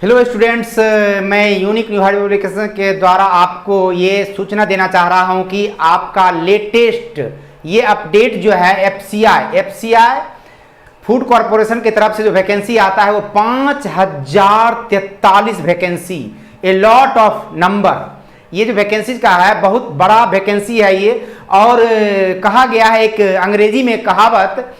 Hello students, मैं unique new hardware application के द्वारा आपको ये सूचना देना चाह रहा हूं कि आपका लेटेस्ट ये अपडेट जो है एफसीआई फूड कॉरपोरेशन की तरफ से जो वैकेंसी आता है वो 5043 vacancy, a lot of number. ये जो वैकेंसी का है बहुत बड़ा वैकेंसी है ये। और कहा गया है एक अंग्रेजी में कहावत,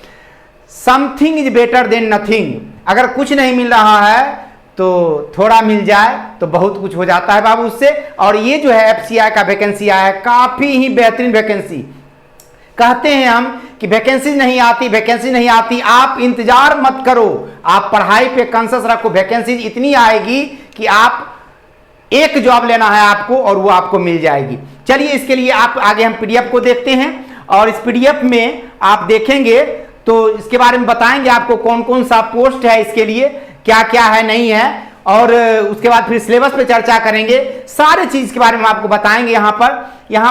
something is better than nothing. अगर कुछ नहीं मिल रहा है तो थोड़ा मिल जाए तो बहुत कुछ हो जाता है बाबू उससे। और ये जो है एफसीआई का वैकेंसी आया है, काफी ही बेहतरीन वैकेंसी। कहते हैं हम कि वैकेंसी नहीं आती, आप इंतजार मत करो, आप पढ़ाई पे कंसस रखो। वैकेंसी इतनी आएगी कि आप एक जॉब लेना है आपको और वो आपको मिल जाएगी। चलिए इसके लिए आप आगे हम पीडीएफ को देखते हैं और इस पीडीएफ में आप देखेंगे तो इसके बारे में बताएंगे आपको कौन कौन सा पोस्ट है, इसके लिए क्या क्या है नहीं है, और उसके बाद फिर सिलेबस पे चर्चा करेंगे। सारे चीज के बारे में आपको बताएंगे। यहाँ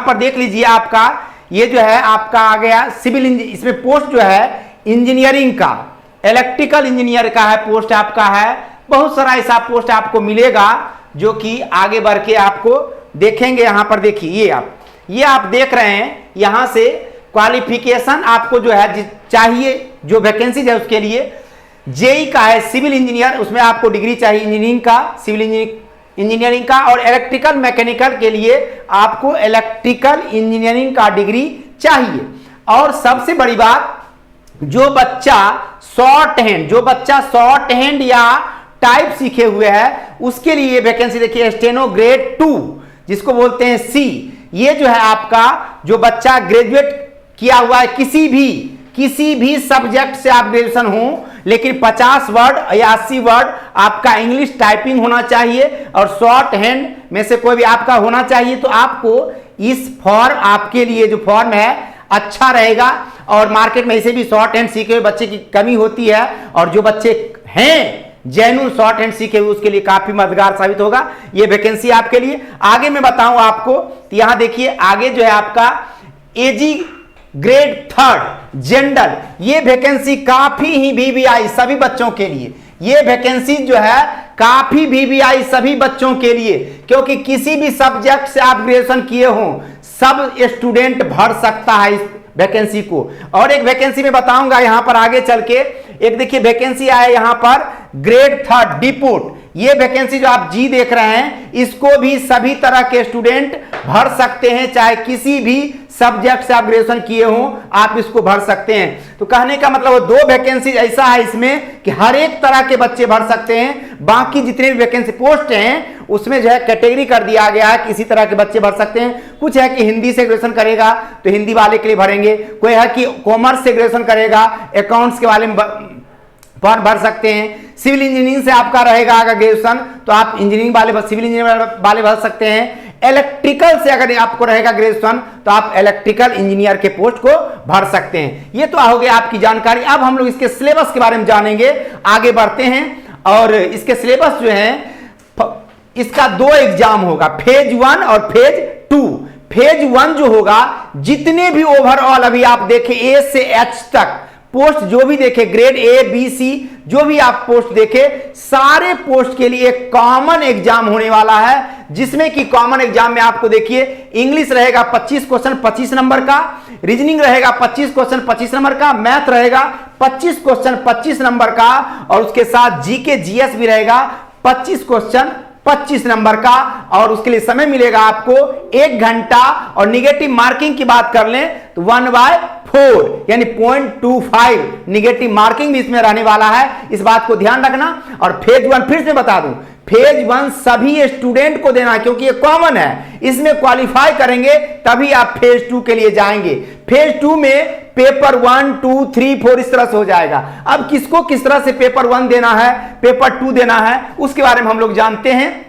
पर देख लीजिए, आपका ये जो है आपका आ गया सिविल इंजीनियर। इसमें पोस्ट जो है इंजीनियरिंग का, इलेक्ट्रिकल इंजीनियर का है पोस्ट आपका है। बहुत सारा ऐसा पोस्ट आपको मिलेगा जो कि आगे बढ़ के आपको देखेंगे। यहाँ पर देखिए ये आप देख रहे हैं, यहाँ से क्वालिफिकेशन आपको जो है चाहिए, जो वैकेंसी है उसके लिए जेई का है सिविल इंजीनियर, उसमें आपको डिग्री चाहिए इंजीनियरिंग का, सिविल इंजीनियरिंग का। और इलेक्ट्रिकल मैकेनिकल के लिए आपको इलेक्ट्रिकल इंजीनियरिंग का डिग्री चाहिए। और सबसे बड़ी बात, जो बच्चा शॉर्ट हैंड या टाइप सीखे हुए है उसके लिए वैकेंसी देखिए, स्टेनो ग्रेड 2 जिसको बोलते हैं सी। ये जो है आपका जो बच्चा ग्रेजुएट किया हुआ है, किसी भी सब्जेक्ट से आप ग्रेजुएशन हो, लेकिन 50 वर्ड या 80 वर्ड आपका इंग्लिश टाइपिंग होना चाहिए और शॉर्ट हैंड में से कोई भी आपका होना चाहिए। तो आपको इस फॉर्म, आपके लिए जो फॉर्म है अच्छा रहेगा। और मार्केट में ऐसे भी शॉर्ट हैंड सीखे हुए बच्चे की कमी होती है, और जो बच्चे हैं जेन्युइन शॉर्ट हैंड सीखे हुए उसके लिए काफी मददगार साबित होगा ये वैकेंसी आपके लिए। आगे मैं बताऊं आपको, तो यहां देखिए आगे जो है आपका एजी ग्रेड 3 जनरल, ये वैकेंसी काफी ही वीवीआई सभी बच्चों के लिए। ये वैकेंसी जो है काफी वीवीआई सभी बच्चों के लिए, क्योंकि किसी भी सब्जेक्ट से आप ग्रेजुएशन किए हो सब स्टूडेंट भर सकता है इस वैकेंसी को। और एक वैकेंसी में बताऊंगा यहां पर आगे चल के। एक देखिए वैकेंसी आया यहां पर ग्रेड 3 डिपोट। ये वैकेंसी जो आप जी देख रहे हैं इसको भी सभी तरह के स्टूडेंट भर सकते हैं, चाहे किसी भी सब्जेक्ट से आप ग्रेजुएशन किए हो आप इसको भर सकते हैं। तो कहने का मतलब 2 वैकेंसी ऐसा है इसमें कि हर एक तरह के बच्चे भर सकते हैं। बाकी जितने भी वैकेंसी पोस्ट हैं उसमें जो है कैटेगरी कर दिया गया है, किसी तरह के बच्चे भर सकते हैं। कुछ है कि हिंदी से ग्रेजुएशन करेगा तो हिंदी वाले के लिए भरेंगे, कोई है कि कॉमर्स से ग्रेजुएशन करेगा अकाउंट्स के वाले में फॉर्म भर सकते हैं। सिविल इंजीनियरिंग से आपका रहेगा अगर ग्रेजुएशन तो आप इंजीनियरिंग वाले सिविल इंजीनियर वाले भर सकते हैं। इलेक्ट्रिकल से अगर आपको रहेगा ग्रेजुएशन तो आप इलेक्ट्रिकल इंजीनियर के पोस्ट को भर सकते हैं। ये तो हो गया आपकी जानकारी। अब हम लोग इसके सिलेबस के बारे में जानेंगे, आगे बढ़ते हैं। और इसके सिलेबस जो है, इसका 2 एग्जाम होगा, फेज 1 और फेज 2। फेज 1 जो होगा, जितने भी ओवरऑल अभी आप देखें ए से एच तक पोस्ट जो भी देखे, ग्रेड ए बी सी जो भी आप पोस्ट देखे, सारे पोस्ट के लिए एक कॉमन एग्जाम होने वाला है। जिसमें कि कॉमन एग्जाम में आपको देखिए इंग्लिश रहेगा 25 क्वेश्चन 25 नंबर का, रीजनिंग रहेगा 25 क्वेश्चन 25 नंबर का, मैथ रहेगा 25 क्वेश्चन 25 नंबर का, और उसके साथ जीके जीएस भी रहेगा 25 क्वेश्चन 25 नंबर का। और उसके लिए समय मिलेगा आपको 1 घंटा। और निगेटिव मार्किंग की बात कर लें तो 1/4 यानी 0.25 निगेटिव मार्किंग भी इसमें रहने वाला है, इस बात को ध्यान रखना। और फेज 1 फिर से बता दूं, फेज 1 सभी स्टूडेंट को देना है क्योंकि ये कॉमन है, इसमें क्वालिफाई करेंगे तभी आप फेज 2 के लिए जाएंगे। फेज 2 में पेपर 1 2 3 4 इस तरह से हो जाएगा। अब किसको किस तरह से पेपर 1 देना है, पेपर 2 देना है, उसके बारे में हम लोग जानते हैं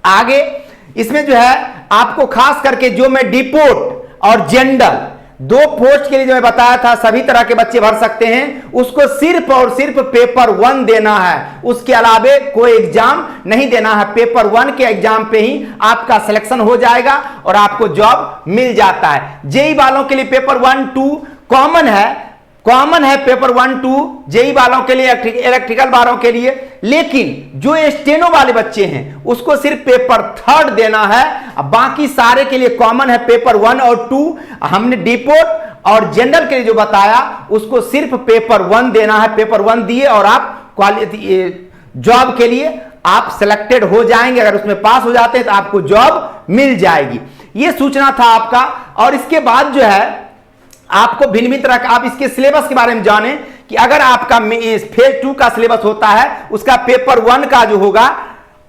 आगे। इसमें जो है आपको खास करके जो मैं डिपोट और जनरल 2 पोस्ट के लिए जो मैं बताया था सभी तरह के बच्चे भर सकते हैं, उसको सिर्फ और सिर्फ पेपर 1 देना है, उसके अलावे कोई एग्जाम नहीं देना है। पेपर 1 के एग्जाम पे ही आपका सिलेक्शन हो जाएगा और आपको जॉब मिल जाता है। जेई वालों के लिए पेपर 1 2 कॉमन है, कॉमन है पेपर 1 2 जेई वालों के लिए, इलेक्ट्रिकल वालों के लिए, लेकिन जो स्टेनो वाले बच्चे हैं उसको सिर्फ पेपर 3 देना है। बाकी सारे के लिए कॉमन है पेपर 1 और 2। हमने डिपोट और जनरल के लिए जो बताया उसको सिर्फ पेपर 1 देना है। पेपर 1 दिए और आप जॉब के लिए आप सिलेक्टेड हो जाएंगे। अगर उसमें पास हो जाते हैं तो आपको जॉब मिल जाएगी। यह सूचना था आपका। और इसके बाद जो है आपको भिन्न भिन्न तरह का, आप इसके सिलेबस के बारे में जाने कि अगर आपका फेज 2 का सिलेबस होता है उसका पेपर 1 का जो होगा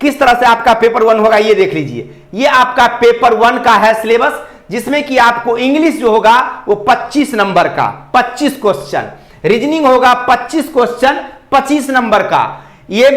किस तरह से आपका पेपर 1 होगा ये देख लीजिए। ये आपका पेपर 1 का है सिलेबस, जिसमें कि आपको इंग्लिश जो होगा वो 25 नंबर का 25 क्वेश्चन, रीजनिंग होगा 25 क्वेश्चन 25 नंबर का, ये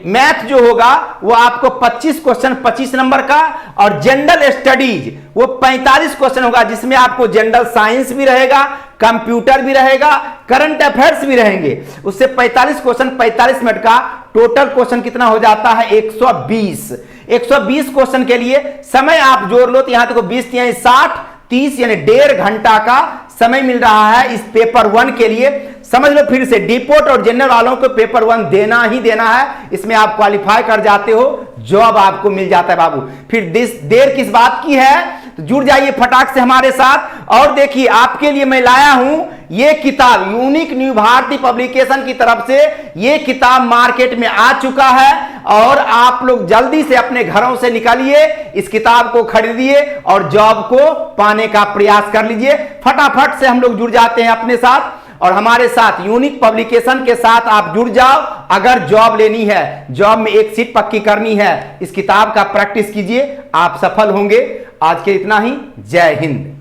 मैथ जो होगा वो आपको 25 क्वेश्चन 25 नंबर का, और जनरल स्टडीज वो 45 क्वेश्चन होगा, जिसमें आपको जनरल साइंस भी रहेगा, कंप्यूटर भी रहेगा, करंट अफेयर्स भी रहेंगे। उससे 45 क्वेश्चन 45 मिनट का, टोटल क्वेश्चन कितना हो जाता है 120। 120 क्वेश्चन के लिए समय आप जोड़ लो तो यहां तक 20 यानी 60 30 यानी 1.5 घंटा का समय मिल रहा है इस पेपर 1 के लिए। समझ लो फिर से, डिपोट और जनरल वालों को पेपर 1 देना ही देना है। इसमें आप क्वालिफाई कर जाते हो, जॉब आपको मिल जाता है बाबू। फिर देर किस बात की है, तो जुड़ जाइए फटाक से हमारे साथ। और देखिए आपके लिए मैं लाया हूं ये किताब, यूनिक न्यू भारती पब्लिकेशन की तरफ से ये किताब मार्केट में आ चुका है, और आप लोग जल्दी से अपने घरों से निकलिए, इस किताब को खरीदिए और जॉब को पाने का प्रयास कर लीजिए। फटाफट से हम लोग जुड़ जाते हैं अपने साथ, और हमारे साथ यूनिक पब्लिकेशन के साथ आप जुड़ जाओ। अगर जॉब लेनी है, जॉब में एक सीट पक्की करनी है, इस किताब का प्रैक्टिस कीजिए, आप सफल होंगे। आज के इतना ही, जय हिंद।